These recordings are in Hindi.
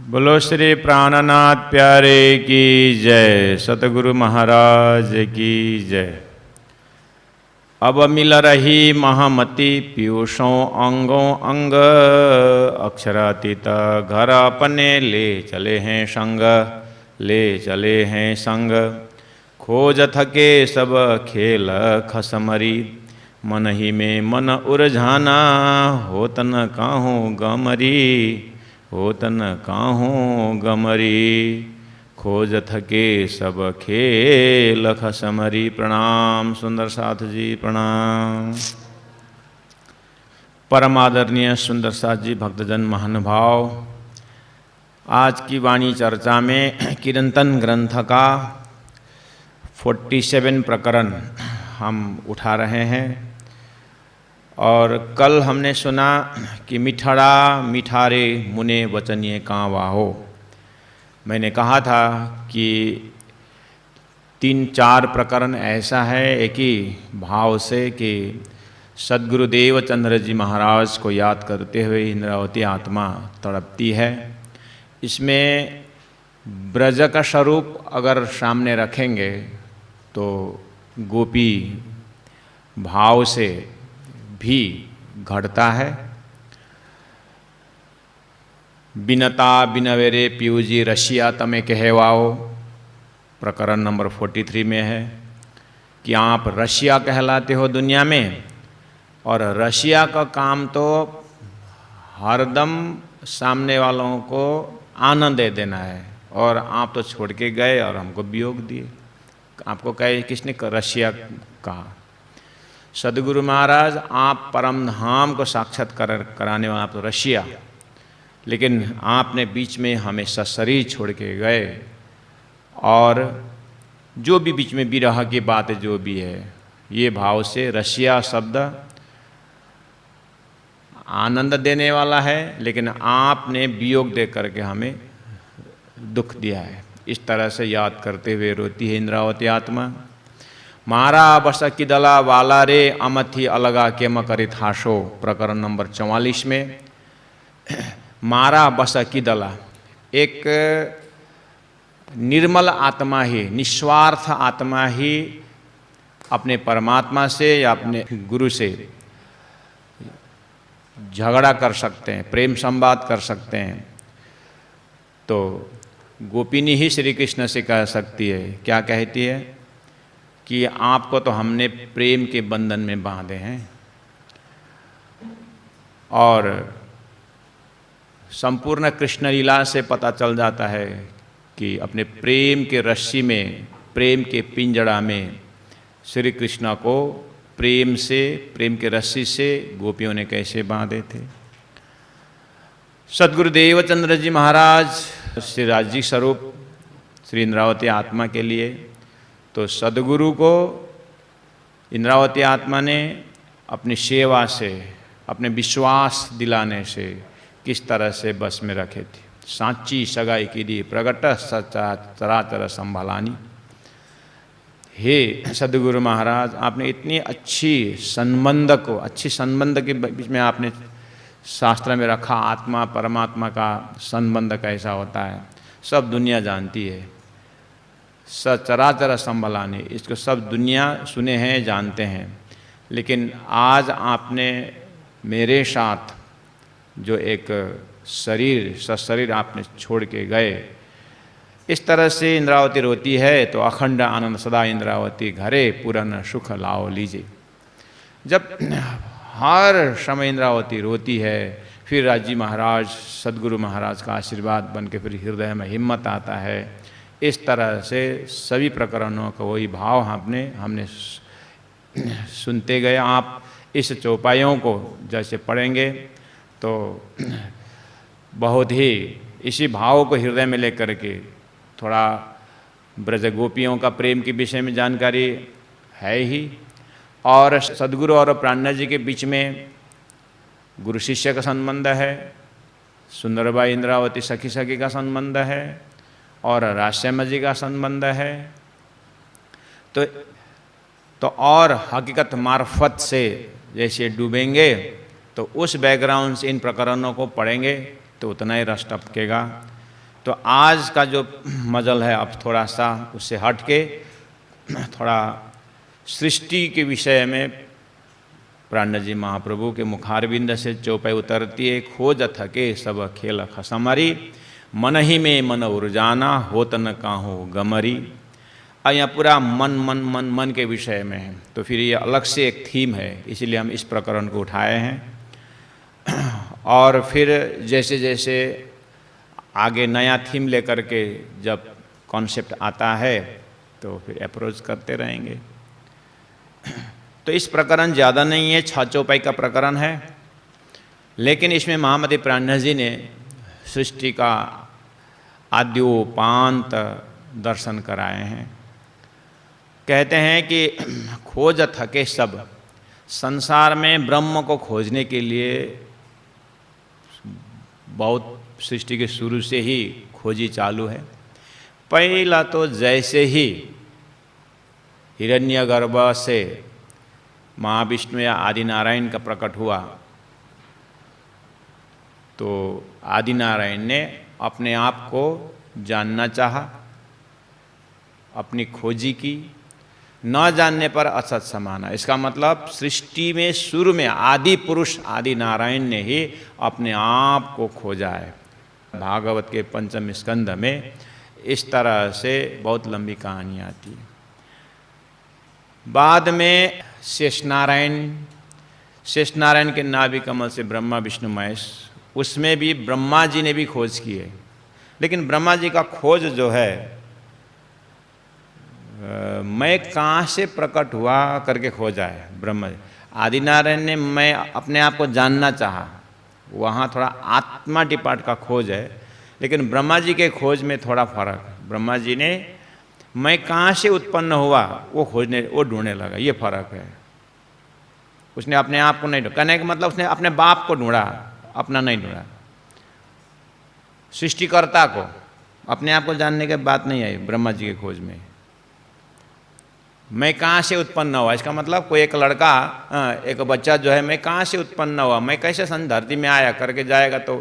बोलो श्री प्राणनाथ प्यारे की जय, सतगुरु महाराज की जय। अब मिल रही महामति पीयूषों अंगों अंग, अक्षरातीत घर अपने ले चले हैं संग, ले चले हैं संग। खोज थके सब खेल खसमरी, मन ही में मन उलझाना, होत न काहूँ गमरी, होत न काहूँ गमरी। खोज थके सब खेल खसमरी। प्रणाम सुंदर साथ जी, प्रणाम। परम आदरणीय सुंदर साथ जी, भक्तजन महानुभाव, आज की वाणी चर्चा में कीर्तन ग्रंथ का 47 प्रकरण हम उठा रहे हैं। और कल हमने सुना कि मिठड़ा मिठारे मुने वचनिए काँ वाहो। मैंने कहा था कि 3-4 प्रकरण ऐसा है एक ही भाव से कि सद्गुरुदेव चंद्र जी महाराज को याद करते हुए इंद्रावती आत्मा तड़पती है। इसमें ब्रज का स्वरूप अगर सामने रखेंगे तो गोपी भाव से भी घटता है। बिनता बिनवेरे पीयूजी रशिया तमें कहवाओ, प्रकरण नंबर 43 में है कि आप रशिया कहलाते हो दुनिया में, और रशिया का काम तो हरदम सामने वालों को आनंद दे देना है, और आप तो छोड़ के गए और हमको वियोग दिए। आपको कहे किसने रशिया कहा? सदगुरु महाराज, आप परम धाम को साक्षात्कार कराने वाला आप तो रशिया, लेकिन आपने बीच में हमें सशरीर छोड़ के गए। और जो भी बीच में विरह की बात जो भी है, ये भाव से रशिया शब्द आनंद देने वाला है, लेकिन आपने वियोग दे करके हमें दुख दिया है। इस तरह से याद करते हुए रोती है इंद्रावती आत्मा। मारा बस किदला वाला रे अमथी अलगा केम करित हाशो, प्रकरण नंबर 44 में। मारा बस किदला, एक निर्मल आत्मा ही, निस्वार्थ आत्मा ही अपने परमात्मा से या अपने गुरु से झगड़ा कर सकते हैं, प्रेम संवाद कर सकते हैं। तो गोपिनी ही श्री कृष्ण से कह सकती है, क्या कहती है कि आपको तो हमने प्रेम के बंधन में बांधे हैं, और संपूर्ण कृष्ण लीला से पता चल जाता है कि अपने प्रेम के रस्सी में, प्रेम के पिंजड़ा में श्री कृष्ण को प्रेम से, प्रेम के रस्सी से गोपियों ने कैसे बांधे थे। सद्गुरुदेव चंद्र जी महाराज श्री राजी स्वरूप श्री इंद्रावती आत्मा के लिए, तो सद्गुरु को इंद्रावती आत्मा ने अपनी सेवा से, अपने विश्वास दिलाने से किस तरह से बस में रखे थे। सांची सगाई की दी प्रगट सच्चा चराचर संभालानी। हे सद्गुरु महाराज, आपने इतनी अच्छी संबंध को, अच्छी संबंध के बीच में आपने शास्त्र में रखा। आत्मा परमात्मा का संबंध कैसा होता है सब दुनिया जानती है। सचराचर संभलानी, इसको सब दुनिया सुने हैं, जानते हैं। लेकिन आज आपने मेरे साथ जो एक शरीर, सशरीर आपने छोड़ के गए, इस तरह से इंद्रावती रोती है। तो अखंड आनंद सदा इंद्रावती घरे पूर्ण सुख लाओ लीजिए। जब हर समय इंद्रावती रोती है, फिर राजी महाराज, सद्गुरु महाराज का आशीर्वाद बन के फिर हृदय में हिम्मत आता है। इस तरह से सभी प्रकरणों का वही भाव हमने सुनते गए। आप इस चौपाइयों को जैसे पढ़ेंगे तो बहुत ही इसी भाव को हृदय में लेकर के, थोड़ा ब्रज गोपियों का प्रेम के विषय में जानकारी है ही, और सद्गुरु और प्राणनाथ जी के बीच में गुरु शिष्य का संबंध है, सुंदरबाई इंद्रावती सखी सखी का संबंध है, और राजश्याम जी का संबंध है। तो और हकीकत मार्फत से जैसे डूबेंगे, तो उस बैकग्राउंड से इन प्रकरणों को पढ़ेंगे तो उतना ही रस टपकेगा। तो आज का जो मजल है अब थोड़ा सा उससे हट के थोड़ा सृष्टि के विषय में प्राण जी महाप्रभु के मुखारविंद से चौपाई उतरती है। खोज थके सब खेल खसमरी, मन ही में मन उर्जाना होत न काहू गमरी। और यहाँ पूरा मन मन मन मन के विषय में है, तो फिर ये अलग से एक थीम है, इसीलिए हम इस प्रकरण को उठाए हैं। और फिर जैसे जैसे आगे नया थीम लेकर के जब कॉन्सेप्ट आता है तो फिर अप्रोच करते रहेंगे। तो इस प्रकरण ज़्यादा नहीं है, 6 चौपाई का प्रकरण है, लेकिन इसमें महामती प्राण जी ने सृष्टि का आद्योपांत दर्शन कराए हैं। कहते हैं कि खोज थके सब, संसार में ब्रह्म को खोजने के लिए बहुत सृष्टि के शुरू से ही खोजी चालू है। पहला तो जैसे ही हिरण्यगर्भ से महाविष्णु या आदि नारायण का प्रकट हुआ, तो आदि नारायण ने अपने आप को जानना चाहा, अपनी खोजी की। न जानने पर असत समाना, इसका मतलब सृष्टि में शुरू में आदि पुरुष आदि नारायण ने ही अपने आप को खोजा है। भागवत के 5वें स्कंद में इस तरह से बहुत लंबी कहानी आती है। बाद में शेषनारायण के नाभि कमल से ब्रह्मा विष्णु महेश, उसमें भी ब्रह्मा जी ने भी खोज की है। लेकिन ब्रह्मा जी का खोज जो है मैं कहाँ से प्रकट हुआ करके खोजा है ब्रह्मा जी। आदि नारायण ने मैं अपने आप को जानना चाहा, वहाँ थोड़ा आत्मा डिपार्ट का खोज है। लेकिन ब्रह्मा जी के खोज में थोड़ा फर्क है। ब्रह्मा जी ने मैं कहाँ से उत्पन्न हुआ वो ढूंढने लगा, ये फर्क है। उसने अपने आप को नहीं ढूंढा, कहने का मतलब उसने अपने बाप को ढूंढा, अपना नहीं ढूंढा। सृष्टिकर्ता को अपने आप को जानने की बात नहीं आई ब्रह्मा जी के खोज में। मैं कहाँ से उत्पन्न हुआ, इसका मतलब कोई एक लड़का एक बच्चा जो है मैं कहाँ से उत्पन्न हुआ, मैं कैसे धरती में आया करके जाएगा, तो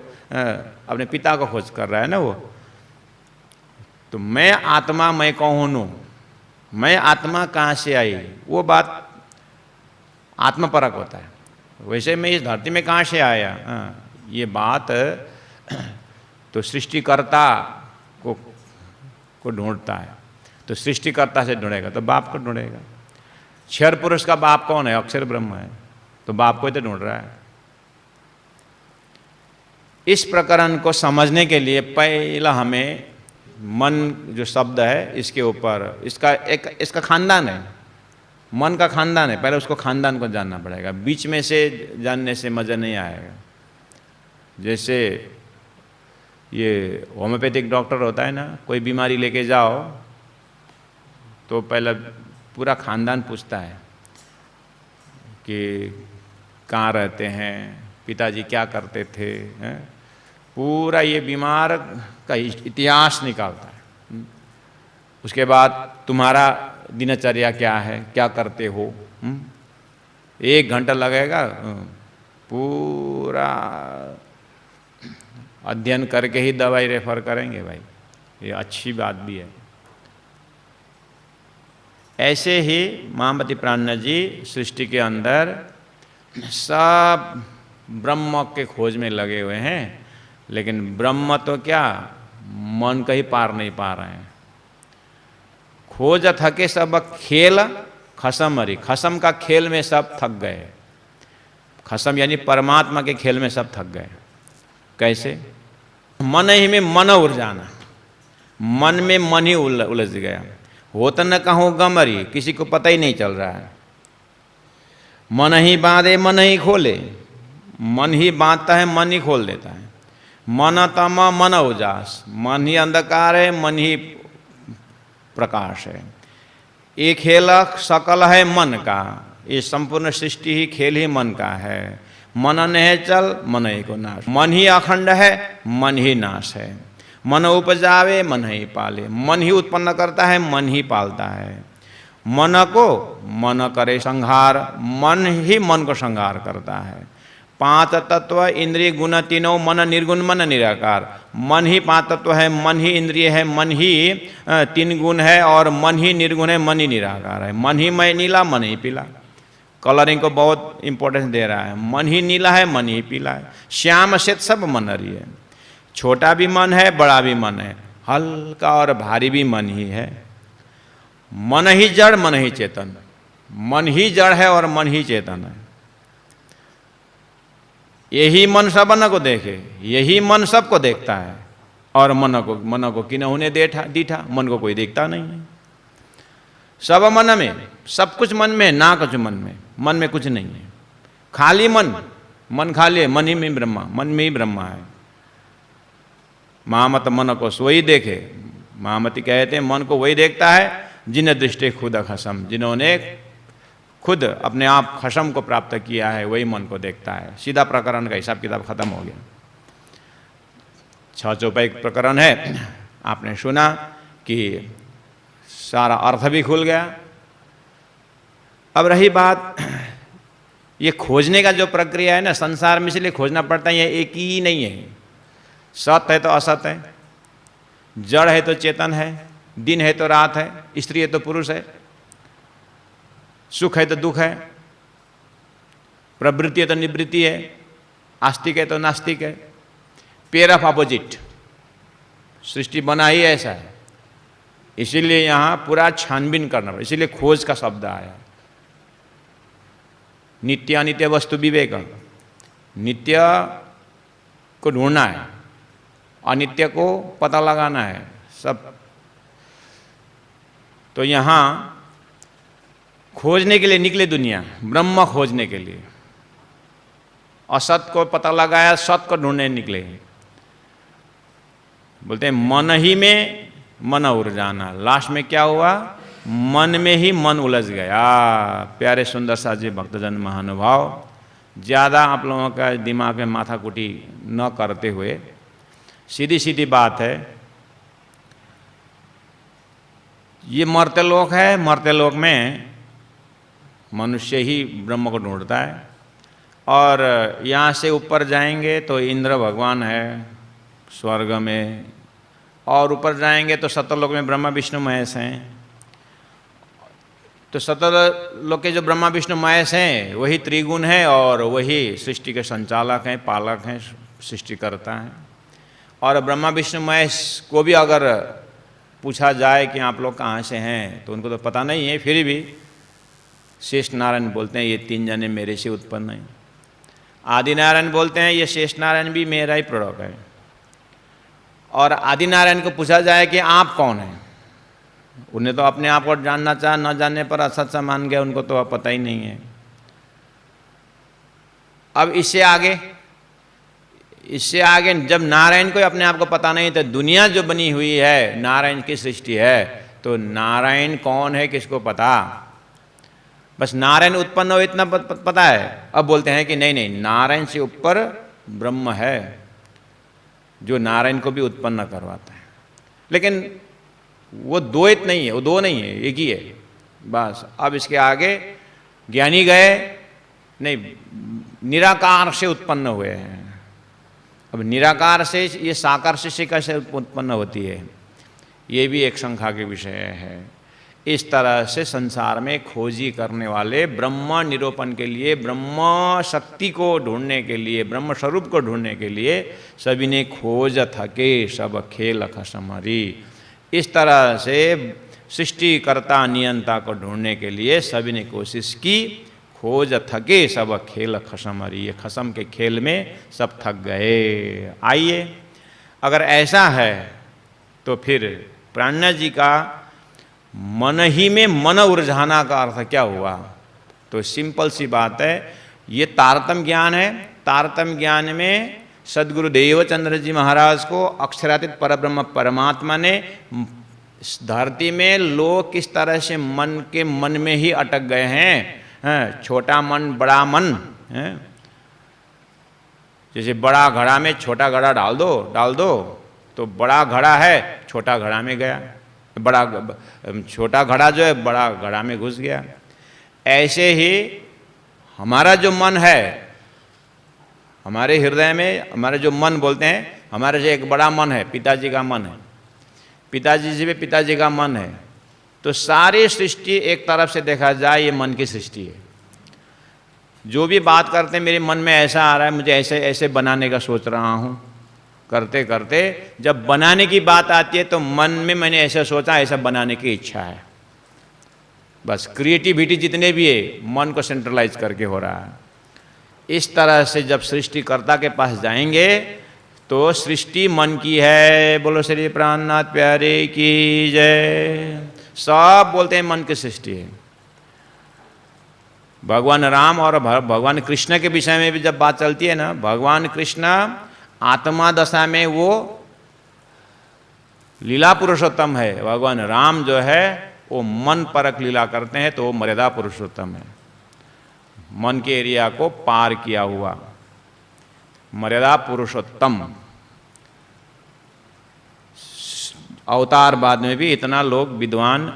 अपने पिता को खोज कर रहा है ना वो। तो मैं आत्मा मैं कौन हूँ, मैं आत्मा कहाँ से आई, वो बात आत्मपरक होता है। वैसे मैं इस धरती में कहाँ से आया, ये बात तो सृष्टिकर्ता को ढूंढता है। तो सृष्टिकर्ता से ढूंढेगा तो बाप को ढूंढेगा। क्षर पुरुष का बाप कौन है, अक्षर ब्रह्म है, तो बाप को ही तो ढूंढ रहा है। इस प्रकरण को समझने के लिए पहला हमें मन जो शब्द है इसके ऊपर इसका खानदान है, मन का खानदान है, पहले उसको खानदान को जानना पड़ेगा। बीच में से जानने से मज़ा नहीं आएगा। जैसे ये होम्योपैथिक डॉक्टर होता है ना, कोई बीमारी लेके जाओ तो पहले पूरा खानदान पूछता है कि कहाँ रहते हैं, पिताजी क्या करते थे, पूरा ये बीमार का इतिहास निकालता है। उसके बाद तुम्हारा दिनचर्या क्या है, क्या करते हो, 1 घंटा लगेगा, पूरा अध्ययन करके ही दवाई रेफर करेंगे भाई, ये अच्छी बात भी है। ऐसे ही महामती प्राण जी सृष्टि के अंदर सब ब्रह्म के खोज में लगे हुए हैं, लेकिन ब्रह्म तो क्या मन का ही पार नहीं पा रहे हैं। खोज थके सब खेल खसमरी, खसम का खेल में सब थक गए। खसम यानी परमात्मा के खेल में सब थक गए। कैसे? मन ही में मन उलझाना, मन में मन ही उलझ गया। होता न कहूँ गमरी, किसी को पता ही नहीं चल रहा है। मन ही बांधे मन ही खोले, मन ही बांधता है मन ही खोल देता है। मन तम मन उजास, मन ही अंधकार है मन ही प्रकाश है। ये खेल सकल है मन का, ये संपूर्ण सृष्टि ही खेल ही मन का है। मन नहीं चल मन ही को नाश, मन ही अखंड है मन ही नाश है। मन उपजावे मन ही पाले, मन ही उत्पन्न करता है मन ही पालता है। मन को मन करे संहार, मन ही मन को संहार करता है। पांच तत्व इंद्रिय गुण तीनों मन निर्गुण मन निराकार। मन ही पांच तत्व है, मन ही इंद्रिय है, मन ही तीन गुण है और मन ही निर्गुण है, मन ही निराकार है। मन ही मैं नीला, मन ही पीला। कलरिंग को बहुत इंपॉर्टेंस दे रहा है। मन ही नीला है, मन ही पीला है। श्याम श्वेत सब मन हरि है। छोटा भी मन है, बड़ा भी मन है, हल्का और भारी भी मन ही है। मन ही जड़, मन ही चेतन। मन ही जड़ है और मन ही चेतन है। यही मन सबन को देखे, यही मन सबको देखता है और मन को किन्हों ने दीठा, मन को कोई देखता नहीं है। सब मन में, सब कुछ मन में, ना कुछ मन में कुछ नहीं है। खाली मन खाली है, मन ही में ब्रह्मा, मन में ही ब्रह्मा है। महामत मन को सोई देखे। महामती कहते हैं मन को वही देखता है जिन दृष्टि खुद खसम, जिन्होंने खुद अपने आप खसम को प्राप्त किया है वही मन को देखता है। सीधा प्रकरण का हिसाब किताब खत्म हो गया। 6 चौपाई प्रकरण है, आपने सुना कि सारा अर्थ भी खुल गया। अब रही बात ये खोजने का जो प्रक्रिया है ना संसार में, इसलिए खोजना पड़ता है, ये एक ही नहीं है। सत है तो असत है, जड़ है तो चेतन है, दिन है तो रात है, स्त्री है तो पुरुष है, सुख है तो दुख है, प्रवृत्ति है तो निवृत्ति है, आस्तिक है तो नास्तिक है। पेयर ऑफ अपोजिट सृष्टि बना ही ऐसा है। इसीलिए यहाँ पूरा छानबीन करना पड़ा, इसीलिए खोज का शब्द आया। नित्य अनित्य वस्तु विवेक, नित्य को ढूंढना है, अनित्य को पता लगाना है सब। तो यहाँ खोजने के लिए निकले दुनिया, ब्रह्म खोजने के लिए। असत को पता लगाया, सत को ढूंढने निकले। बोलते हैं मन ही में मन उड़ जाना। लास्ट में क्या हुआ? मन में ही मन उलझ गया। प्यारे सुंदर सा जी भक्तजन महानुभाव, ज़्यादा आप लोगों का दिमाग में माथा कुटी न करते हुए सीधी सीधी बात है, ये मर्त्य लोक है। मर्त्य लोक में मनुष्य ही ब्रह्म को ढूंढता है। और यहाँ से ऊपर जाएंगे तो इंद्र भगवान है स्वर्ग में, और ऊपर जाएंगे तो सतलोक में ब्रह्मा विष्णु महेश हैं। तो सतलोक के जो ब्रह्मा विष्णु महेश हैं वही त्रिगुण है और वही सृष्टि के संचालक हैं, पालक हैं, सृष्टिकर्ता हैं। और ब्रह्मा विष्णु महेश को भी अगर पूछा जाए कि आप लोग कहाँ से हैं तो उनको तो पता नहीं है, फिर भी शेष नारायण बोलते हैं ये 3 जने मेरे से उत्पन्न हैं। आदि नारायण बोलते हैं ये शेष नारायण भी मेरा ही प्रोडक्ट है। और आदि नारायण को पूछा जाए कि आप कौन हैं, उन्हें तो अपने आप को जानना चाह, न जानने पर असत सा मान गया, उनको तो अब पता ही नहीं है। अब इससे आगे जब नारायण को अपने आप को पता नहीं तो दुनिया जो बनी हुई है नारायण की सृष्टि है, तो नारायण कौन है किसको पता? बस नारायण उत्पन्न हो इतना पता है। अब बोलते हैं कि नहीं, नारायण से ऊपर ब्रह्म है जो नारायण को भी उत्पन्न करवाता है। लेकिन वो द्वैत नहीं है, वो दो नहीं है, एक ही है बस। अब इसके आगे ज्ञानी गए नहीं, निराकार से उत्पन्न हुए हैं। अब निराकार से ये साकार से कैसे उत्पन्न होती है, ये भी एक शंका के विषय है। इस तरह से संसार में खोजी करने वाले ब्रह्म निरूपण के लिए, ब्रह्म शक्ति को ढूंढने के लिए, ब्रह्म स्वरूप को ढूंढने के लिए सभी ने खोज थके सब खेल खसमरी। इस तरह से सृष्टिकर्ता नियंता को ढूंढने के लिए सभी ने कोशिश की। खोज थके सब खेल खसमरी, ये खसम के खेल में सब थक गए। आइए, अगर ऐसा है तो फिर प्राणनाथ जी का मन ही में मन उलझाना का अर्थ क्या हुआ? तो सिंपल सी बात है, ये तारतम्य ज्ञान है। तारतम्य ज्ञान में सद्गुरु देवचंद्र जी महाराज को अक्षरातीत परब्रह्म परमात्मा ने धरती में लोग किस तरह से मन में ही अटक गए हैं। छोटा मन बड़ा मन है, जैसे बड़ा घड़ा में छोटा घड़ा डाल दो तो बड़ा घड़ा है छोटा घड़ा में गया, बड़ा छोटा घड़ा जो है बड़ा घड़ा में घुस गया। ऐसे ही हमारा जो मन है हमारे हृदय में हमारे जो मन बोलते हैं, हमारे जो एक बड़ा मन है, पिताजी का मन है, पिताजी जी में पिताजी का मन है, तो सारी सृष्टि एक तरफ से देखा जाए ये मन की सृष्टि है। जो भी बात करते हैं मेरे मन में ऐसा आ रहा है, मुझे ऐसे ऐसे बनाने का सोच रहा हूँ, करते करते जब बनाने की बात आती है तो मन में मैंने ऐसा सोचा, ऐसा बनाने की इच्छा है। बस क्रिएटिविटी जितने भी है मन को सेंट्रलाइज करके हो रहा है। इस तरह से जब सृष्टिकर्ता के पास जाएंगे तो सृष्टि मन की है। बोलो श्री प्राणनाथ प्यारे की जय। सब बोलते हैं मन की सृष्टि है। भगवान राम और भगवान कृष्ण के विषय में भी जब बात चलती है ना, भगवान कृष्ण आत्मा दशा में वो लीला पुरुषोत्तम है, भगवान राम जो है वो मन परक लीला करते हैं, तो वो मर्यादा पुरुषोत्तम है, मन के एरिया को पार किया हुआ मर्यादा पुरुषोत्तम। अवतारवाद में भी इतना लोग विद्वान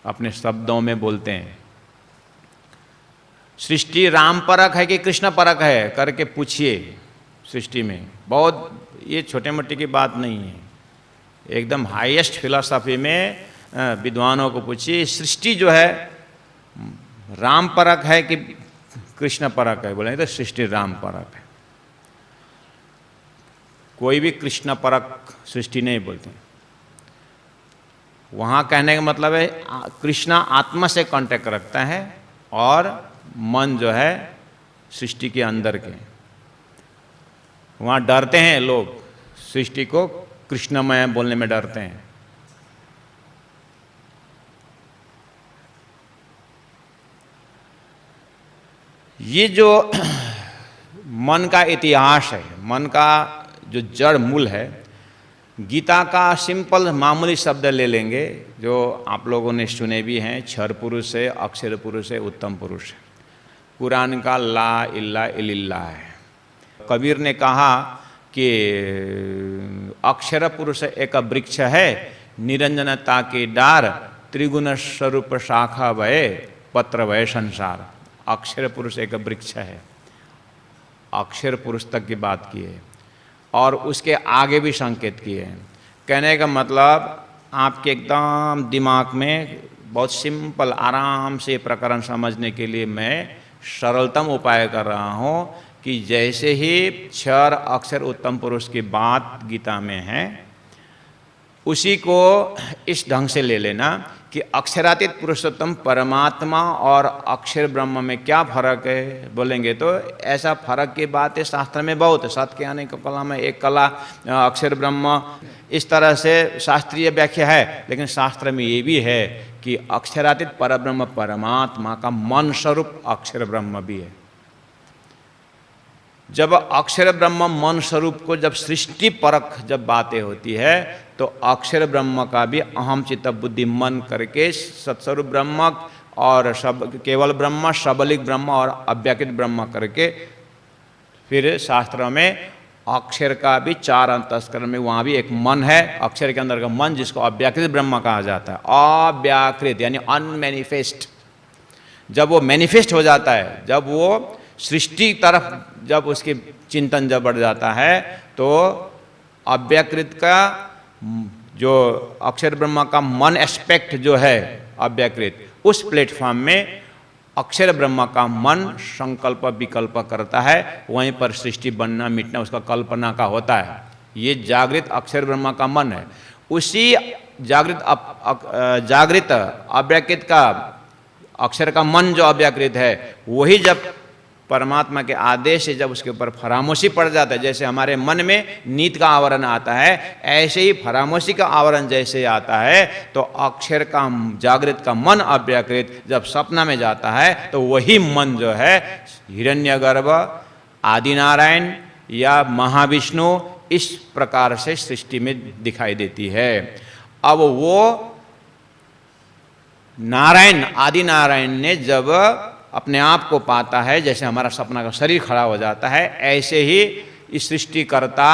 अपने शब्दों में बोलते हैं। सृष्टि राम परक है कि कृष्ण परक है करके पूछिए सृष्टि में, बहुत ये छोटे मोटे की बात नहीं है, एकदम हाईएस्ट फिलॉसफी में विद्वानों को पूछिए सृष्टि जो है राम परक है कि कृष्ण परक है। बोलेंगे तो सृष्टि राम परक है, कोई भी कृष्ण परक सृष्टि नहीं बोलते। वहाँ कहने का मतलब है कृष्ण आत्मा से कांटेक्ट रखता है और मन जो है सृष्टि के अंदर के। वहाँ डरते हैं लोग, सृष्टि को कृष्णमय बोलने में डरते हैं। ये जो मन का इतिहास है, मन का जो जड़ मूल है, गीता का सिंपल मामूली शब्द ले लेंगे जो आप लोगों ने सुने भी हैं, क्षर पुरुष है, अक्षर पुरुष है, उत्तम पुरुष है। कुरान का ला इल्ला इल्ला है। कबीर ने कहा कि अक्षर पुरुष एक वृक्ष है, निरंजनता के डार, त्रिगुण स्वरूप शाखा वय, पत्र वय संसार। अक्षर पुरुष एक वृक्ष है, अक्षर पुरुष तक की बात की है और उसके आगे भी संकेत किए हैं। कहने का मतलब आपके एकदम दिमाग में बहुत सिंपल आराम से प्रकरण समझने के लिए मैं सरलतम उपाय कर रहा हूँ कि जैसे ही क्षर अक्षर उत्तम पुरुष की बात गीता में है, उसी को इस ढंग से ले लेना कि अक्षरातीत पुरुषोत्तम परमात्मा और अक्षर ब्रह्म में क्या फर्क है। बोलेंगे तो ऐसा फर्क की बात है शास्त्र में बहुत है। सत्य के आने की कला में एक कला अक्षर ब्रह्म, इस तरह से शास्त्रीय व्याख्या है, लेकिन शास्त्र में ये भी है कि अक्षरातीत परब्रह्म परमात्मा का मन स्वरूप अक्षर ब्रह्म भी है। जब अक्षर ब्रह्म मन स्वरूप को जब सृष्टि परक जब बातें होती है तो अक्षर ब्रह्म का भी अहम चित्त बुद्धि मन करके सत्स्वरूप ब्रह्म और केवल ब्रह्म, सबलिक ब्रह्म और अव्याकृत ब्रह्म करके फिर शास्त्रों में अक्षर का भी 4 अंतस्करण में वहाँ भी एक मन है, अक्षर के अंदर का मन जिसको अव्याकृत ब्रह्म कहा जाता है। अव्याकृत यानी अनमैनिफेस्ट। जब वो मैनिफेस्ट हो जाता है, जब वो सृष्टि तरफ जब उसके चिंतन जब बढ़ जाता है तो अव्याकृत का जो अक्षर ब्रह्म का मन एस्पेक्ट जो है अव्याकृत, उस प्लेटफॉर्म में अक्षर ब्रह्म का मन संकल्प विकल्प करता है, वहीं पर सृष्टि बनना मिटना उसका कल्पना का होता है। ये जागृत अक्षर ब्रह्म का मन है। उसी जागृत अव्याकृत का अक्षर का मन जो अव्याकृत है, वही जब परमात्मा के आदेश से जब उसके ऊपर फरामोशी पड़ जाता है, जैसे हमारे मन में नीत का आवरण आता है, ऐसे ही फरामोशी का आवरण जैसे आता है तो अक्षर का जागृत का मन अव्याकृत जब सपना में जाता है तो वही मन जो है हिरण्यगर्भ, आदिनारायण या महाविष्णु इस प्रकार से सृष्टि में दिखाई देती है। अब वो नारायण आदिनारायण ने जब अपने आप को पाता है, जैसे हमारा सपना का शरीर खड़ा हो जाता है, ऐसे ही इस सृष्टिकर्ता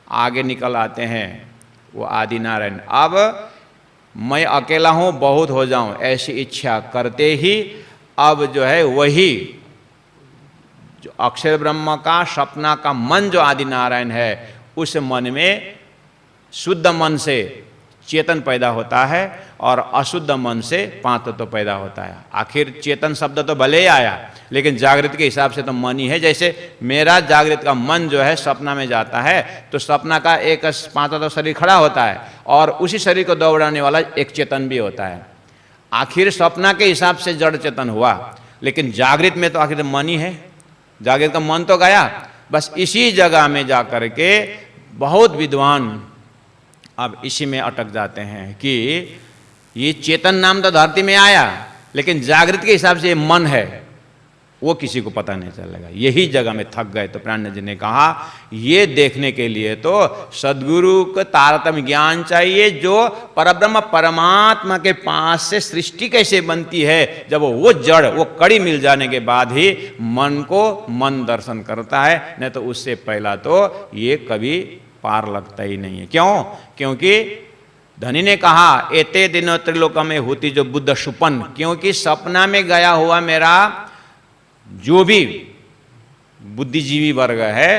आगे निकल आते हैं, वो आदि नारायण। अब मैं अकेला हूँ बहुत हो जाऊँ ऐसी इच्छा करते ही अब जो है वही जो अक्षर ब्रह्म का सपना का मन जो आदि नारायण है, उस मन में शुद्ध मन से चेतन पैदा होता है और अशुद्ध मन से पांच तत्व पैदा होता है। आखिर चेतन शब्द तो भले ही आया, लेकिन जागृत के हिसाब से तो मन ही है। जैसे मेरा जागृत का मन जो है सपना में जाता है, तो सपना का एक पांच तत्व शरीर खड़ा होता है और उसी शरीर को दौड़ाने वाला एक चेतन भी होता है। आखिर सपना के हिसाब से जड़ चेतन हुआ, लेकिन जागृत में तो आखिर मन ही है। जागृत का मन तो गया। बस इसी जगह में जा कर के बहुत विद्वान अब इसी में अटक जाते हैं कि ये चेतन नाम तो धरती में आया, लेकिन जागृत के हिसाब से ये मन है, वो किसी को पता नहीं चलेगा। यही जगह में थक गए। तो प्राण जी ने कहा ये देखने के लिए तो सद्गुरु को तारतम्य ज्ञान चाहिए, जो परब्रह्म परमात्मा के पास से सृष्टि कैसे बनती है। जब वो जड़, वो कड़ी मिल जाने के बाद ही मन को मन दर्शन करता है, नहीं तो उससे पहला तो ये कभी पार लगता ही नहीं है। क्यों? क्योंकि धनी ने कहा एते दिनों त्रिलोक में होती जो बुद्ध सुपन, क्योंकि सपना में गया हुआ मेरा जो भी बुद्धिजीवी वर्ग है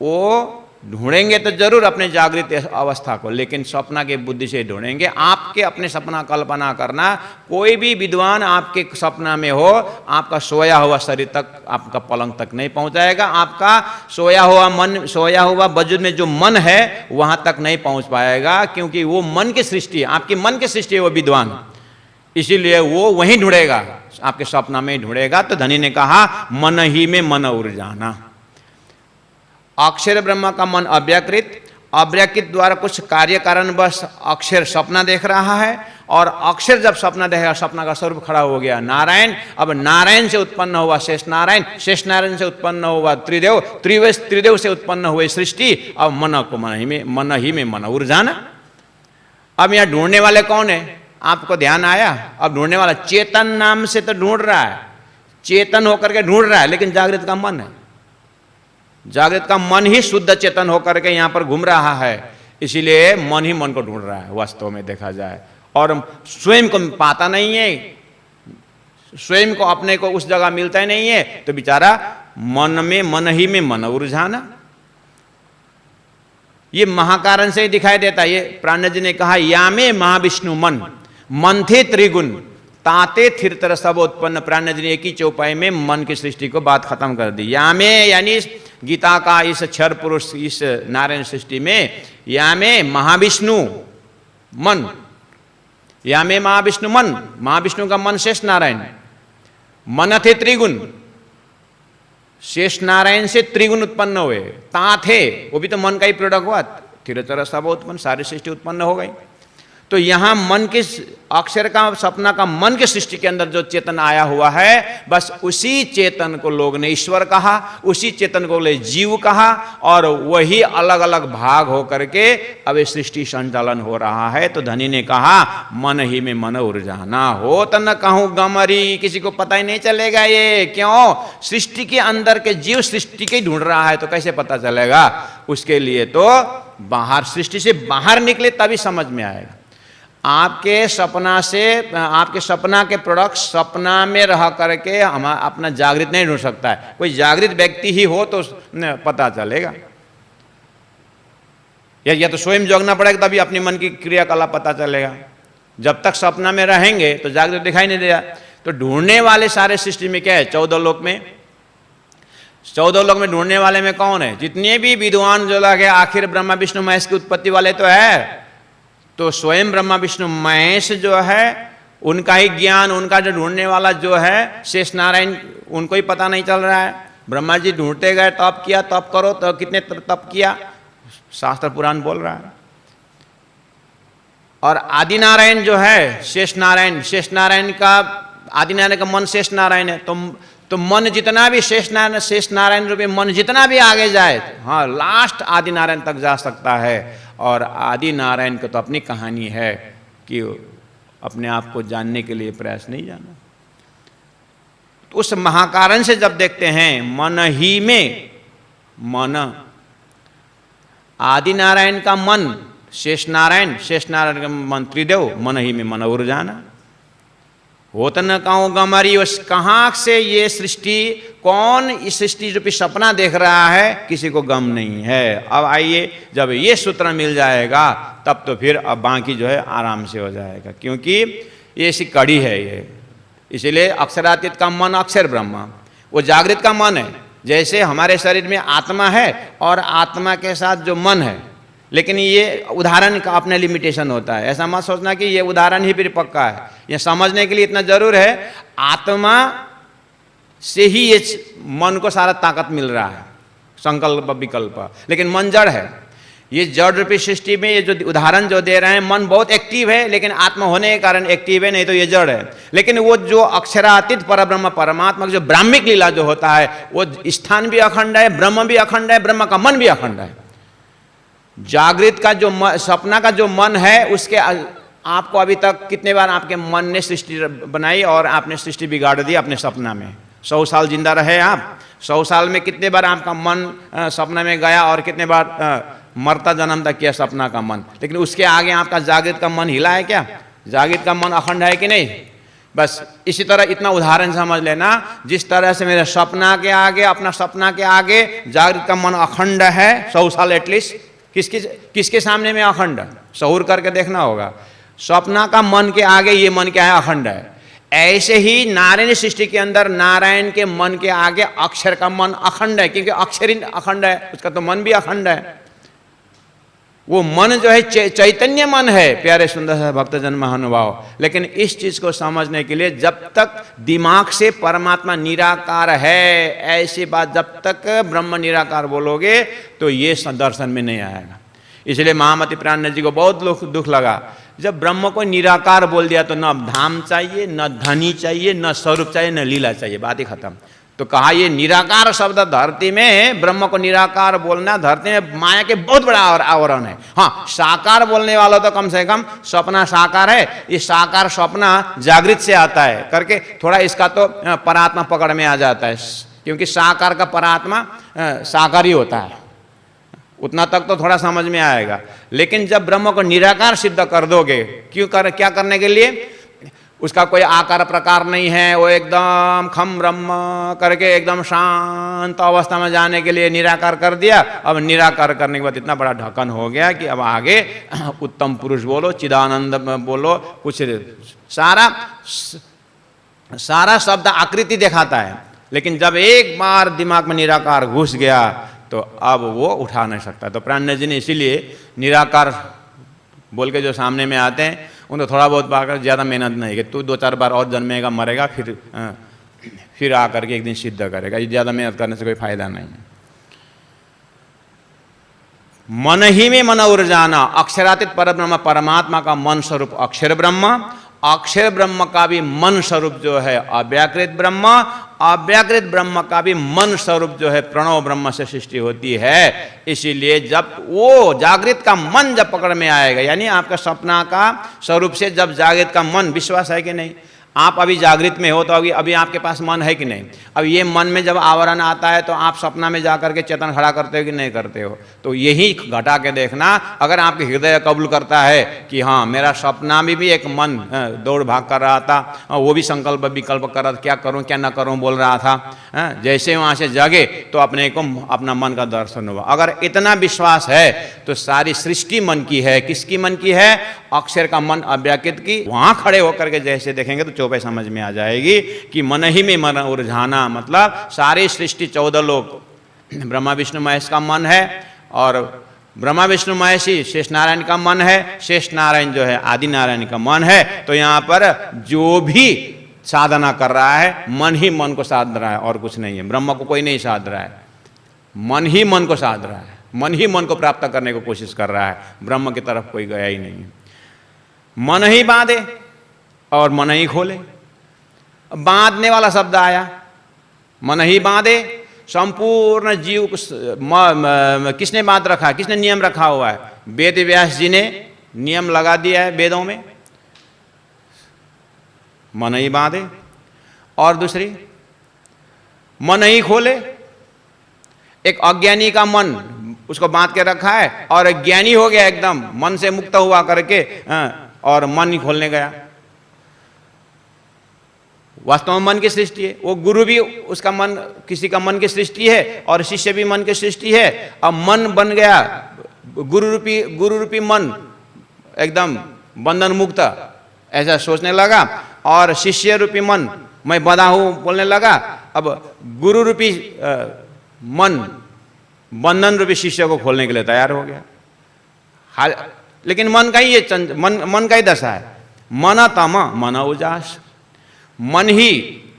वो ढूंढेंगे तो जरूर अपने जागृत अवस्था को, लेकिन सपना के बुद्धि से ढूंढेंगे। आपके अपने सपना कल्पना करना, कोई भी विद्वान आपके सपना में हो, आपका सोया हुआ शरीर तक, आपका पलंग तक नहीं पहुंचाएगा। आपका सोया हुआ मन, सोया हुआ वजूद में जो मन है वहां तक नहीं पहुंच पाएगा, क्योंकि वो मन की सृष्टि है, आपकी मन की सृष्टि है वो विद्वान। इसीलिए वो वहीं ढूंढेगा, आपके सपना में ढूंढेगा। तो धनी ने कहा मन ही में मन उड़ जाना। अक्षर ब्रह्म का मन अव्याकृत, अव्याकृत द्वारा कुछ कार्य कारण बस अक्षर सपना देख रहा है, और अक्षर जब सपना देखेगा, सपना का स्वरूप खड़ा हो गया नारायण। अब नारायण से उत्पन्न हुआ शेष नारायण, शेष नारायण से उत्पन्न हुआ त्रिदेव, त्रिदेव से उत्पन्न हुए सृष्टि। अब मन को मन ही में मन उड़ जाना। अब यहाँ ढूंढने वाले कौन है? आपको ध्यान आया? अब ढूंढने वाला चेतन नाम से तो ढूंढ रहा है, चेतन होकर के ढूंढ रहा है, लेकिन जागृत का मन है। जागृत का मन ही शुद्ध चेतन होकर के यहां पर घूम रहा है, इसीलिए मन ही मन को ढूंढ रहा है वास्तव में देखा जाए, और स्वयं को पाता नहीं है, स्वयं को अपने को उस जगह मिलता ही नहीं है। तो बेचारा मन में मन ही में मन उड़ जाना, ये महाकारण से ही दिखाई देता है। ये प्राण जी ने कहा यामे महाविष्णु मन, मन थे त्रिगुण ताते थिरतर सब उत्पन्न। प्राण जी ने एक ही चौपाई में मन की सृष्टि को बात खत्म कर दी। यामे यानी गीता का इस क्षर पुरुष, इस नारायण सृष्टि में यामे महाविष्णु मन, यामे महाविष्णु मन, महाविष्णु का मन शेष नारायण, मन थे त्रिगुण, शेष नारायण से त्रिगुण उत्पन्न हुए। ता थे, वो भी तो मन का ही प्रोडक्ट हुआ, थिरतर सब उत्पन्न, सारी सृष्टि उत्पन्न हो गई। तो यहां मन के अक्षर का सपना का मन के सृष्टि के अंदर जो चेतन आया हुआ है, बस उसी चेतन को लोग ने ईश्वर कहा, उसी चेतन को ले जीव कहा, और वही अलग अलग भाग हो करके अब ये सृष्टि संचालन हो रहा है। तो धनी ने कहा मन ही में मन उड़ जाना हो तो न कहूं गमरी, किसी को पता ही नहीं चलेगा। ये क्यों? सृष्टि के अंदर के जीव सृष्टि के ढूंढ रहा है, तो कैसे पता चलेगा? उसके लिए तो बाहर, सृष्टि से बाहर निकले तभी समझ में आएगा। आपके सपना से, आपके सपना के प्रोडक्ट सपना में रह करके हम अपना जागृत नहीं ढूंढ सकता है। कोई जागृत व्यक्ति ही हो तो पता चलेगा, या तो स्वयं जगना पड़ेगा तभी अपनी मन की क्रियाकलाप पता चलेगा। जब तक सपना में रहेंगे तो जागृत दिखाई नहीं देगा। तो ढूंढने वाले सारे सृष्टि में क्या है? 14 लोक में, 14 लोक में ढूंढने वाले में कौन है? जितने भी विद्वान जो लगे आखिर ब्रह्मा विष्णु महेश की उत्पत्ति वाले तो है। तो स्वयं ब्रह्मा विष्णु महेश जो है उनका ही ज्ञान, उनका जो ढूंढने वाला जो है शेष नारायण, उनको ही पता नहीं चल रहा है। ब्रह्मा जी ढूंढते गए, तप किया, तप करो तो कितने तप किया, शास्त्र पुराण बोल रहा है। और आदि नारायण जो है शेष नारायण, शेष नारायण का, आदि नारायण का मन शेष नारायण है। तो मन जितना भी शेष नारायण रूपी मन जितना भी आगे जाए, हाँ लास्ट आदि नारायण तक जा सकता है। और आदि नारायण को तो अपनी कहानी है कि अपने आप को जानने के लिए प्रयास नहीं जाना। तो उस महाकारण से जब देखते हैं मन ही में मन, आदि नारायण का मन शेष नारायण, शेष नारायण का मन त्रिदेव, मन ही में मन उड़ जाना। हो तो न कहूँ गमरी, उस कहाँ से ये सृष्टि, कौन इस सृष्टि रूपी सपना देख रहा है, किसी को गम नहीं है। अब आइए, जब ये सूत्र मिल जाएगा तब तो फिर अब बाकी जो है आराम से हो जाएगा, क्योंकि ये ऐसी कड़ी है ये। इसीलिए अक्षरातीत का मन अक्षर ब्रह्म, वो जागृत का मन है। जैसे हमारे शरीर में आत्मा है और आत्मा के साथ जो मन है, लेकिन ये उदाहरण का अपना लिमिटेशन होता है। ऐसा मत सोचना कि ये उदाहरण ही फिर पक्का है। ये समझने के लिए इतना जरूर है, आत्मा से ही ये मन को सारा ताकत मिल रहा है, संकल्प विकल्प, लेकिन मन जड़ है। ये जड़ रूपी सृष्टि में ये जो उदाहरण जो दे रहे हैं, मन बहुत एक्टिव है, लेकिन आत्मा होने के कारण एक्टिव है, नहीं तो ये जड़ है। लेकिन वो जो अक्षरातीत परब्रह्म परमात्मा जो ब्राह्मिक लीला जो होता है, वो स्थान भी अखंड है, ब्रह्म भी अखंड है, ब्रह्म का मन भी अखंड है। जागृत का जो सपना का जो मन है, उसके आपको अभी तक कितने बार आपके मन ने सृष्टि बनाई और आपने सृष्टि बिगाड़ दी अपने सपना में। 100 साल जिंदा रहे आप, 100 साल में कितने बार आपका मन सपना में गया और कितने बार मरता जन्मता किया सपना का मन। लेकिन उसके आगे आपका जागृत का मन हिला है क्या? जागृत का मन अखंड है कि नहीं? बस इसी तरह इतना उदाहरण समझ लेना, जिस तरह से मेरे सपना के आगे, अपना सपना के आगे जागृत का मन अखंड है 100 साल एटलीस्ट। किसके सामने में अखंड? शऊर करके देखना होगा। सपना का मन के आगे ये मन क्या है? अखंड है। ऐसे ही नारायण सृष्टि के अंदर नारायण के मन के आगे अक्षर का मन अखंड है, क्योंकि अक्षर ही अखंड है, उसका तो मन भी अखंड है। वो मन जो है चैतन्य मन है, प्यारे सुंदर भक्तजन महानुभाव। लेकिन इस चीज को समझने के लिए जब तक दिमाग से परमात्मा निराकार है, ऐसी बात जब तक ब्रह्म निराकार बोलोगे तो ये दर्शन में नहीं आएगा। इसलिए महामति प्राणनाथ जी को बहुत दुख लगा जब ब्रह्म को निराकार बोल दिया। तो न धाम चाहिए, न धनी चाहिए, न स्वरूप चाहिए, न लीला चाहिए, बात ही खत्म। तो कहा ये निराकार शब्द धरती में, ब्रह्म को निराकार बोलना धरती में माया के बहुत बड़ा आवरण है। हाँ, साकार बोलने वाला तो कम से कम सपना साकार है, ये साकार सपना जागृत से आता है करके थोड़ा इसका तो परात्मा पकड़ में आ जाता है, क्योंकि साकार का परात्मा साकार ही होता है, उतना तक तो थोड़ा समझ में आएगा। लेकिन जब ब्रह्म को निराकार सिद्ध कर दोगे, क्या करने के लिए? उसका कोई आकार प्रकार नहीं है, वो एकदम खम ब्रह्म करके एकदम शांत अवस्था में जाने के लिए निराकार कर दिया। अब निराकार करने के बाद इतना बड़ा ढक्कन हो गया कि अब आगे उत्तम पुरुष बोलो, चिदानंद बोलो, कुछ सारा शब्द आकृति दिखाता है। लेकिन जब एक बार दिमाग में निराकार घुस गया तो अब वो उठा नहीं सकता। तो प्राणनाथ जी ने इसीलिए निराकार बोल के जो सामने में आते हैं उनको थोड़ा बहुत पाकर ज़्यादा मेहनत नहीं कि तू 2-4 बार और जन्मेगा, मरेगा, फिर आकर के एक दिन सिद्ध करेगा। ये ज़्यादा मेहनत करने से कोई फायदा नहीं है। मन ही में मन उर जाना, अक्षरातीत परब्रह्म परमात्मा का मन स्वरूप अक्षर ब्रह्म, अक्षर ब्रह्म का भी मन स्वरूप जो है अव्याकृत ब्रह्म, अव्याकृत ब्रह्म का भी मन स्वरूप जो है प्रणव ब्रह्म से सृष्टि होती है। इसीलिए जब वो जागृत का मन जब पकड़ में आएगा, यानी आपका सपना का स्वरूप से जब जागृत का मन, विश्वास है कि नहीं? आप अभी जागृत में हो तो अभी आपके पास मन है कि नहीं? अब ये मन में जब आवरण आता है तो आप सपना में जाकर के चेतन खड़ा करते हो कि नहीं करते हो? तो यही घटा के देखना, अगर आपके हृदय कबूल करता है कि हाँ मेरा सपना में भी एक मन दौड़ भाग कर रहा था, वो भी संकल्प विकल्प कर रहा था, क्या करूं क्या ना करूं बोल रहा था, जैसे वहाँ से जगे तो अपने को अपना मन का दर्शन हुआ। अगर इतना विश्वास है तो सारी सृष्टि मन की है। किसकी मन की है? अक्षर का मन अव्याकृत की। वहाँ खड़े होकर के जैसे देखेंगे तो चौपाई समझ में आ जाएगी कि मन ही में मन उलझाना, मतलब सारी सृष्टि 14 लोग ब्रह्मा विष्णु महेश का मन है, और ब्रह्मा विष्णु महेश ही शेष नारायण का मन है, शेष नारायण जो है आदि नारायण का मन है। तो यहाँ पर जो भी साधना कर रहा है मन ही मन को साध रहा है और कुछ नहीं है। ब्रह्म को कोई नहीं साध रहा है, मन ही मन को साध रहा है, मन ही मन को प्राप्त करने की कोशिश कर रहा है, ब्रह्म की तरफ कोई गया ही नहीं है। मन ही बांधे और मन ही खोले, बांधने वाला शब्द आया, मन ही बांधे। संपूर्ण जीव को किसने बांध रखा है? किसने नियम रखा हुआ है? वेद व्यास जी ने नियम लगा दिया है वेदों में, मन ही बांधे। और दूसरी, मन ही खोले। एक अज्ञानी का मन उसको बांध के रखा है और ज्ञानी हो गया, एकदम मन से मुक्त हुआ करके और मन ही खोलने गया। वास्तव में मन की सृष्टि है। वो गुरु भी उसका मन, किसी का मन की सृष्टि है और शिष्य भी मन की सृष्टि है। अब मन बन गया, गुरु रूपी मन एकदम बंधन मुक्त ऐसा सोचने लगा, और शिष्य रूपी मन मैं बंधा हूं बोलने लगा। अब गुरु रूपी मन बंधन रूपी शिष्य को खोलने के लिए तैयार हो गया। लेकिन मन का ही ये मन का ही दशा है। मन तम मन उजास, मन ही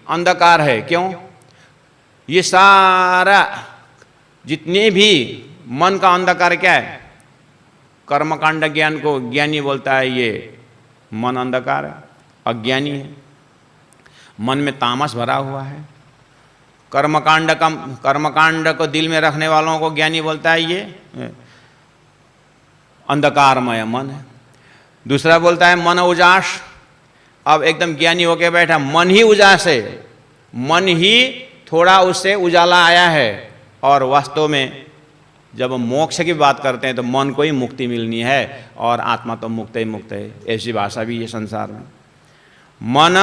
अंधकार है। क्यों? ये सारा जितने भी मन का अंधकार क्या है? कर्मकांड ज्ञान को ज्ञानी बोलता है ये मन अंधकार है, अज्ञानी है। मन में तामस भरा हुआ है। कर्मकांड को दिल में रखने वालों को ज्ञानी बोलता है ये अंधकारमय मन है। दूसरा बोलता है मन उजास। अब एकदम ज्ञानी होके बैठा, मन ही उजास है, मन ही थोड़ा उससे उजाला आया है। और वास्तव में जब हम मोक्ष की बात करते हैं तो मन को ही मुक्ति मिलनी है, और आत्मा तो मुक्त ही मुक्त है। ऐसी भाषा भी है संसार में। मन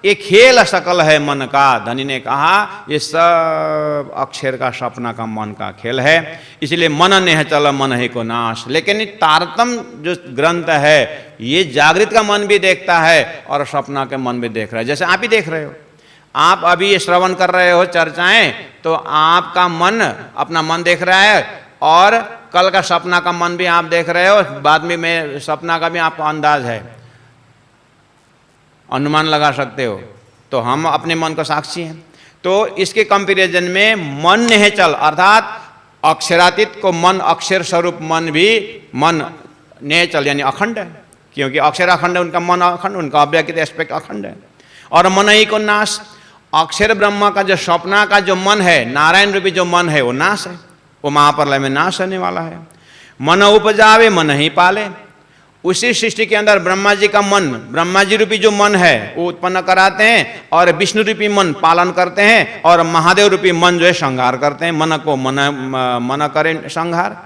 एक खेल सकल है मन का, धनी ने कहा ये सब अक्षर का सपना का मन का खेल है। इसलिए मन ने चल मन ही को नाश। लेकिन तारतम जो ग्रंथ है ये जागृत का मन भी देखता है और सपना के मन भी देख रहा है। जैसे आप ही देख रहे हो, आप अभी ये श्रवण कर रहे हो चर्चाएं, तो आपका मन अपना मन देख रहा है, और कल का सपना का मन भी आप देख रहे हो। बाद में सपना का भी आपको अंदाज है, अनुमान लगा सकते हो। तो हम अपने मन को साक्षी हैं। तो इसके कंपैरिजन में मन निश्चल अर्थात अक्षरातीत को मन, अक्षर स्वरूप मन भी मन निश्चल यानी अखंड है। क्योंकि अक्षर अखंड है, उनका मन अखंड, उनका अव्यक्त एस्पेक्ट अखंड है। और मन ही को नाश, अक्षर ब्रह्म का जो स्वप्ना का जो मन है, नारायण रूपी जो मन है वो नाश है, वो महाप्रलय में नाश होने वाला है। मन उपजावे मन ही पाले, उसी सृष्टि के अंदर ब्रह्मा जी का मन, ब्रह्मा जी रूपी जो मन है वो उत्पन्न कराते हैं, और विष्णु रूपी मन पालन करते हैं, और महादेव रूपी मन जो है संहार करते हैं। मन को मन करे संहार,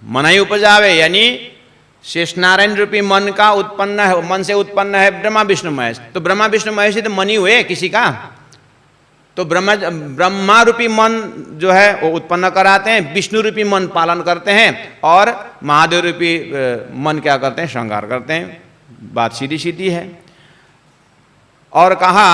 मन ही उपजावे यानी शेष नारायण रूपी मन का उत्पन्न है, मन से उत्पन्न है ब्रह्मा विष्णु महेश। तो ब्रह्मा विष्णु महेश ही तो मन ही हुए किसी का। तो ब्रह्मा रूपी मन जो है वो उत्पन्न कराते हैं, विष्णु रूपी मन पालन करते हैं, और महादेव रूपी मन क्या करते हैं? श्रृंगार करते हैं। बात सीधी सीधी है। और कहा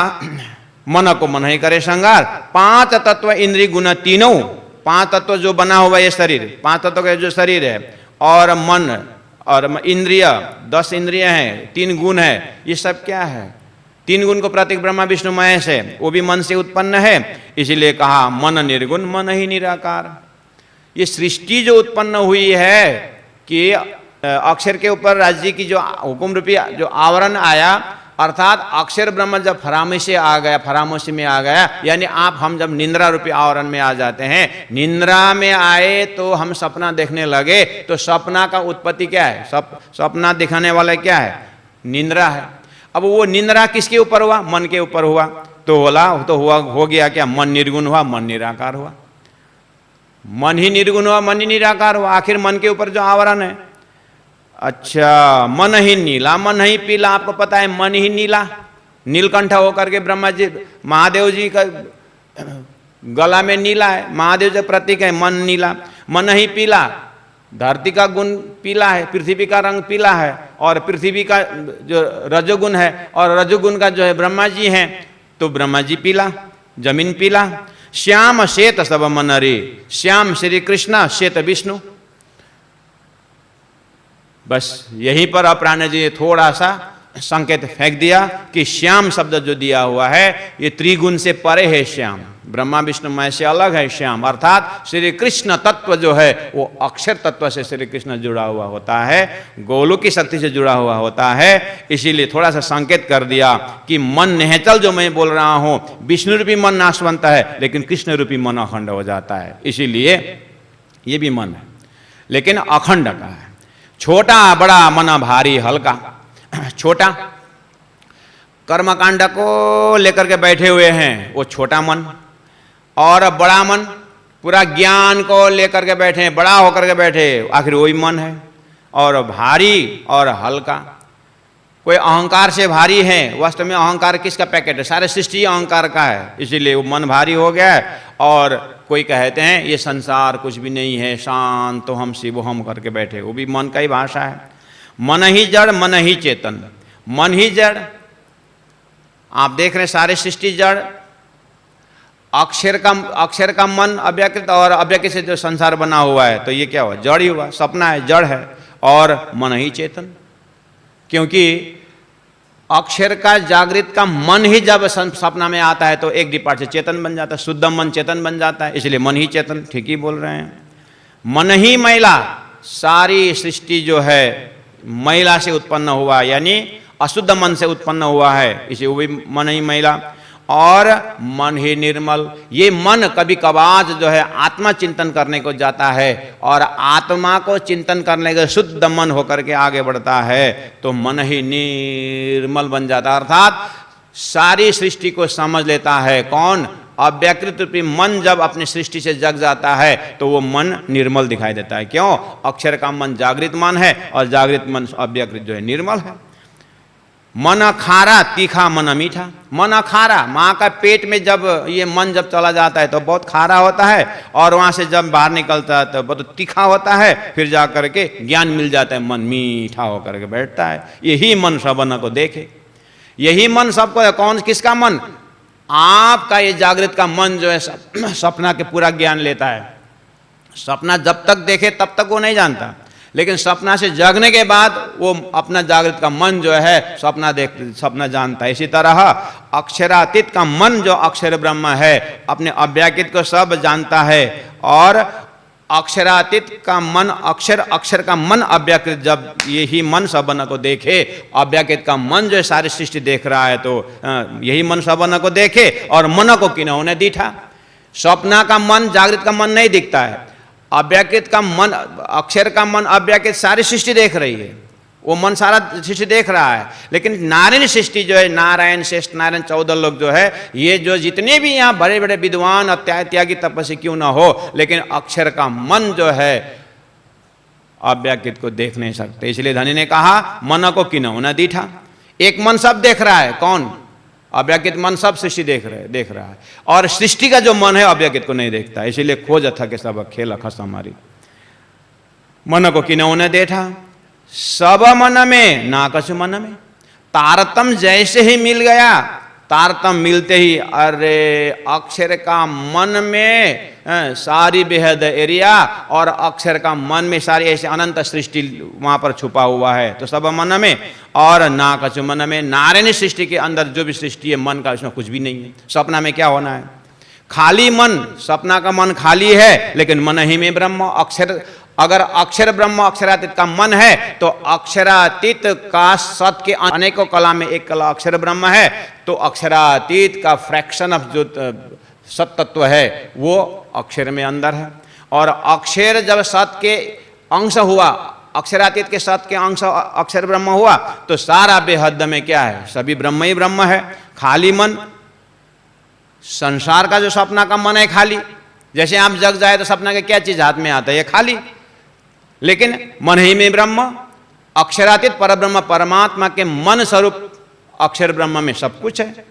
मन को मन ही करे श्रृंगार। 5 तत्व इंद्रिय गुण तीनों, 5 तत्व जो बना हुआ ये शरीर, 5 तत्व का जो शरीर है, और मन और इंद्रिय, 10 इंद्रिय हैं, 3 गुण है, ये सब क्या है? 3 गुण को प्रतीक ब्रह्मा विष्णु महेश है, वो भी मन से उत्पन्न है। इसीलिए कहा मन निर्गुण मन ही निराकार। ये सृष्टि जो उत्पन्न हुई है कि अक्षर के ऊपर राज्य की जो हुकुम रूपी जो आवरण आया, अर्थात अक्षर ब्रह्म जब फरामोशी आ गया, फरामोशी में आ गया, यानी हम जब निंद्रा रूपी आवरण में आ जाते हैं, निंद्रा में आए तो हम सपना देखने लगे। तो सपना का उत्पत्ति क्या है? सपना दिखाने वाला क्या है? निंद्रा है। अब वो निंद्रा किसके ऊपर हुआ? मन के ऊपर हुआ। तो हो गया क्या? मन निर्गुण हुआ, मन निराकार हुआ। मन ही निर्गुण हुआ, मन ही निराकार हुआ। आखिर मन के ऊपर जो आवरण है, अच्छा मन ही नीला मन ही पीला। आपको पता है मन ही नीला, नीलकंठ होकर के ब्रह्मा जी महादेव जी का गला में नीला है, महादेव जो प्रतीक है, मन नीला। मन ही पीला, धरती का गुण पीला है, पृथ्वी का रंग पीला है, और पृथ्वी का जो रजोगुण है और रजोगुण का जो है ब्रह्मा जी हैं, तो ब्रह्मा जी पीला, जमीन पीला। श्याम श्वेत सब मन रे, श्याम श्री कृष्ण, श्वेत विष्णु। बस यहीं पर अपराह्न जी ने थोड़ा सा संकेत फेंक दिया कि श्याम शब्द जो दिया हुआ है ये त्रिगुण से परे है। श्याम ब्रह्मा विष्णु महेश से अलग है श्याम, अर्थात श्री कृष्ण तत्व जो है वो अक्षर तत्व से श्री कृष्ण जुड़ा हुआ होता है, गोलोक की शक्ति से जुड़ा हुआ होता है। इसीलिए थोड़ा सा संकेत कर दिया कि मन निश्चल जो मैं बोल रहा हूं, विष्णु रूपी मन नाशवंत है, लेकिन कृष्ण रूपी मन अखंड हो जाता है। इसीलिए ये भी मन है, लेकिन अखंड का है। छोटा बड़ा मन भारी हल्का। छोटा कर्मकांड को लेकर के बैठे हुए हैं वो छोटा मन, और बड़ा मन पूरा ज्ञान को लेकर के बैठे हैं, बड़ा होकर के बैठे, आखिर वही मन है। और भारी और हल्का, कोई अहंकार से भारी है, वास्तव में अहंकार किसका पैकेट है? सारे सृष्टि अहंकार का है, इसीलिए वो मन भारी हो गया है। और कोई कहते हैं ये संसार कुछ भी नहीं है, शांत तो हम शिव हम करके बैठे, वो भी मन का ही भाषा है। मन ही जड़ मन ही चेतन, मन ही जड़। आप देख रहे हैं सारे सृष्टि जड़, अक्षर का मन अव्यकृत, और अव्यकृत से जो संसार बना हुआ है, तो ये क्या हुआ? जड़ ही हुआ, सपना है, जड़ है, और मन ही चेतन। क्योंकि अक्षर का जागृत का मन ही जब सपना में आता है तो एक डिपार्ट से चेतन बन जाता है, शुद्ध मन चेतन बन जाता है, इसलिए मन ही चेतन। ठीक ही बोल रहे हैं। मन ही महिला, सारी सृष्टि जो है महिला से उत्पन्न हुआ, यानी अशुद्ध मन से उत्पन्न हुआ है, इसे वो भी मन ही महिला। और मन ही निर्मल, ये मन कभी कभार जो है आत्मा चिंतन करने को जाता है, और आत्मा को चिंतन करने के शुद्ध मन होकर के आगे बढ़ता है, तो मन ही निर्मल बन जाता है। अर्थात सारी सृष्टि को समझ लेता है कौन? अव्यकृत रूपी मन जब अपनी सृष्टि से जग जाता है तो वो मन निर्मल दिखाई देता है। क्यों? अक्षर का मन जागृत मन है, और जागृत मन अव्यकृत जो है निर्मल है। मन खारा तीखा मन मीठा, मन खारा, माँ का पेट में जब ये मन जब चला जाता है तो बहुत खारा होता है, और वहाँ से जब बाहर निकलता है तो बहुत तीखा होता है, फिर जा करके ज्ञान मिल जाता है, मन मीठा होकर के बैठता है। यही मन सपना को देखे, यही मन सबको, कौन किसका मन? आपका ये जागृत का मन जो है सपना के पूरा ज्ञान लेता है। सपना जब तक देखे तब तक वो नहीं जानता, लेकिन सपना से जगने के बाद वो अपना जागृत का मन जो है सपना जानता है। इसी तरह अक्षरातीत का मन जो अक्षर ब्रह्म है अपने अव्यकृत को सब जानता है, और अक्षरातीत का मन अक्षर का मन अव्यकृत, जब यही मन सबन को देखे, अव्यकृत का मन जो सारी सृष्टि देख रहा है, तो यही मन सबन को देखे और मन को किन्होंने दीठा। सपना का मन जागृत का मन नहीं दिखता है, अव्यकृत का मन, अक्षर का मन अव्यकृत सारी सृष्टि देख रही है, वो मन सारा सृष्टि देख रहा है। लेकिन नारायण सृष्टि जो है, नारायण श्रेष्ठ नारायण 14 लोग जो है, ये जो जितने भी यहाँ बड़े बड़े विद्वान त्यागी तपस्वी क्यों ना हो, लेकिन अक्षर का मन जो है अव्यकृत को देख नहीं सकते। इसलिए धनी ने कहा मन को किन्होंने दीठा। एक मन सब देख रहा है, कौन? अव्यकृत मन सब सृष्टि देख रहा है, और सृष्टि का जो मन है अव्यकृत को नहीं देखता। इसीलिए खोज था कि सब खेल खस हमारी। मन को किन्होंने देखा, सब मन में ना कछु मन में। तारतम जैसे ही मिल गया, तारतम मिलते ही अरे अक्षर का मन में सारी बेहद एरिया, और अक्षर का मन में सारी ऐसे अनंत सृष्टि वहाँ पर छुपा हुआ है। तो सब मन में और ना कछु मन में। नारायण सृष्टि के अंदर जो भी सृष्टि है मन का, उसमें कुछ भी नहीं है। सपना में क्या होना है? खाली मन, सपना का मन खाली है, लेकिन मन ही में ब्रह्म। अगर अक्षर ब्रह्म अक्षरातीत का मन है, तो अक्षरातीत का सत के अनेकों कला में एक कला अक्षर ब्रह्म है, तो अक्षरातीत का फ्रैक्शन ऑफ जो सत तत्व है वो अक्षर में अंदर है। और अक्षर जब सत के अंश हुआ, अक्षरातीत के सत के अंश अक्षर ब्रह्म हुआ, तो सारा बेहद में क्या है? सभी ब्रह्म ही ब्रह्म है। खाली मन, संसार का जो सपना का मन है खाली, जैसे आप जग जाए तो सपना के क्या चीज हाथ में आता है? ये खाली। लेकिन मन ही में ब्रह्म, अक्षरातीत परब्रह्म परमात्मा के मन स्वरूप अक्षर ब्रह्म में सब कुछ है।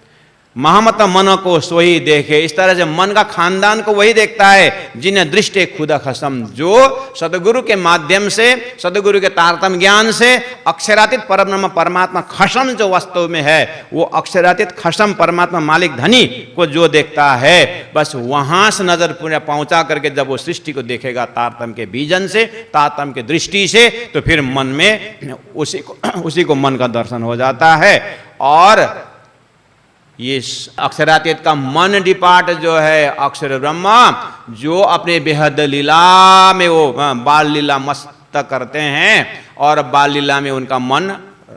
महामत मन को सोई देखे, इस तरह से मन का खानदान को वही देखता है जिन्हें दृष्टि खुदा खसम, जो सदगुरु के माध्यम से, सदगुरु के तारतम्य ज्ञान से अक्षरातीत परब्रह्म परमात्मा खसम जो वास्तव में है, वो अक्षरातीत खसम परमात्मा मालिक धनी को जो देखता है, बस वहां से नजर पूरा पहुंचा करके जब वो सृष्टि को देखेगा तारतम्य के बीजन से, तारतम्य की दृष्टि से, तो फिर मन में उसी को मन का दर्शन हो जाता है। और ये अक्षरातीत का मन डिपार्ट जो है अक्षर ब्रह्म, जो अपने बेहद लीला में वो बाल लीला मस्त करते हैं, और बाल लीला में उनका मन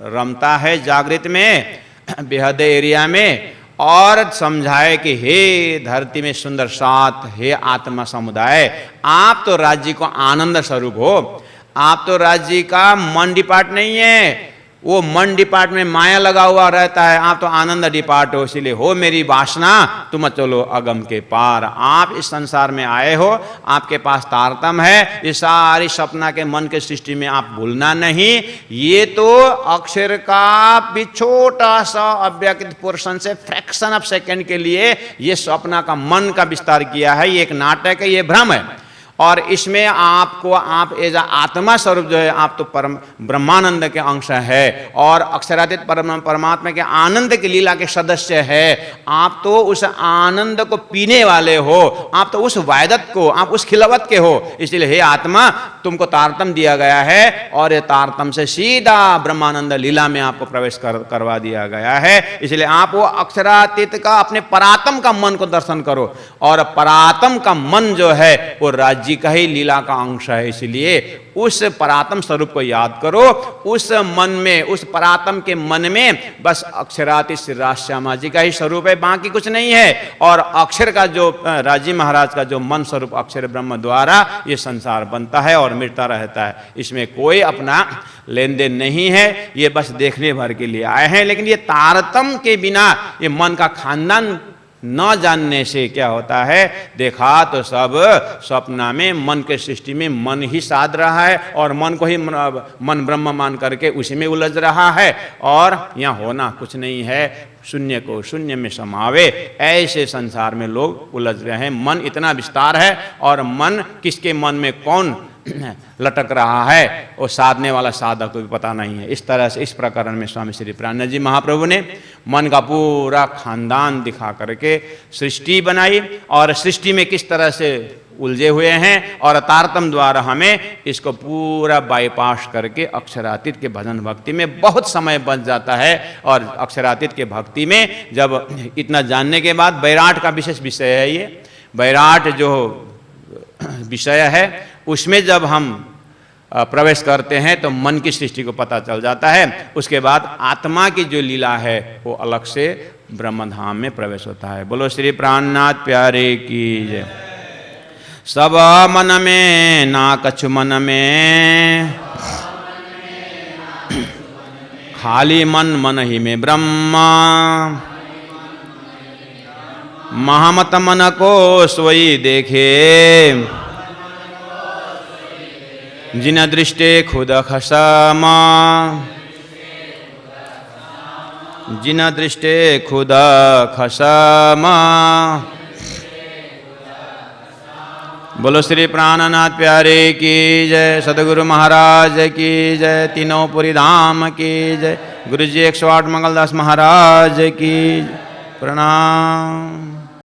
रमता है जागृत में, बेहद एरिया में, और समझाए कि हे धरती में सुंदर सात, हे आत्मा समुदाय, आप तो राज्य को आनंद स्वरूप हो, आप तो राज्य का मन डिपार्ट नहीं है, वो मन डिपार्ट में माया लगा हुआ रहता है, आप तो आनंद डिपार्ट हो, इसीलिए हो मेरी वासना तुम चलो अगम के पार। आप इस संसार में आए हो, आपके पास तारतम्य है, इस सारी सपना के मन के सृष्टि में आप भूलना नहीं। ये तो अक्षर का भी छोटा सा अव्यक्त पोर्शन से फ्रैक्शन ऑफ सेकेंड के लिए ये सपना का मन का विस्तार किया है। ये एक नाटक है, ये भ्रम है। और इसमें आपको आप एज आत्मा स्वरूप जो है, आप तो परम ब्रह्मानंद के अंश है और अक्षरातीत परमात्मा के आनंद की लीला के सदस्य है। आप तो उस आनंद को पीने वाले हो, आप तो उस वायदत को, आप उस खिलवत के हो। इसलिए हे आत्मा, तुमको तारतम दिया गया है और ये तारतम से सीधा ब्रह्मानंद लीला में आपको प्रवेश करवा दिया गया है। इसलिए आप वो अक्षरातीत का, अपने परात्म का मन को दर्शन करो। और परात्म का मन जो है वो राज्य का ही लीला का अंश है। इसलिए उस परात्म स्वरूप को याद करो। उस मन में, उस परात्म के मन में बस अक्षरातीत श्री राजश्यामा जी का ही स्वरूप है, बाकी कुछ नहीं है। और अक्षर का जो राजी महाराज का जो मन स्वरूप अक्षर ब्रह्म द्वारा ये संसार बनता है और मिटता रहता है। इसमें कोई अपना लेन देन नहीं है, ये बस देखने भर के लिए आए हैं। लेकिन ये तारतम्य के बिना, ये मन का खानदान न जानने से क्या होता है, देखा तो सब सपना में, मन के सृष्टि में मन ही साध रहा है और मन को ही मन ब्रह्म मान करके उसी में उलझ रहा है। और यहाँ होना कुछ नहीं है, शून्य को शून्य में समावे, ऐसे संसार में लोग उलझ रहे हैं। मन इतना विस्तार है और मन किसके मन में कौन लटक रहा है वो साधने वाला साधक को भी पता नहीं है। इस तरह से इस प्रकरण में स्वामी श्री प्राणनाथ जी महाप्रभु ने मन का पूरा खानदान दिखा करके सृष्टि बनाई और सृष्टि में किस तरह से उलझे हुए हैं और तारतम द्वारा हमें इसको पूरा बाईपास करके अक्षरातीत के भजन भक्ति में बहुत समय बच जाता है। और अक्षरातीत के भक्ति में जब इतना जानने के बाद बैराट का विशेष विषय है, ये बैराट जो विषय है उसमें जब हम प्रवेश करते हैं तो मन की सृष्टि को पता चल जाता है। उसके बाद आत्मा की जो लीला है वो अलग से ब्रह्मधाम में प्रवेश होता है। बोलो श्री प्राणनाथ प्यारे की जय। सब मन में ना कछु मन में, खाली मन मन ही में ब्रह्मा, महामत मन को सोई देखे, जिन दृष्टे खुद खसमा, जिन दृष्टे खुद खसमा। बोलो श्री प्राणनाथ प्यारे की जय। सदगुरु महाराज की जय। तीनों पुरी धाम की जय। गुरु जी 108 मंगलदास महाराज की प्रणाम।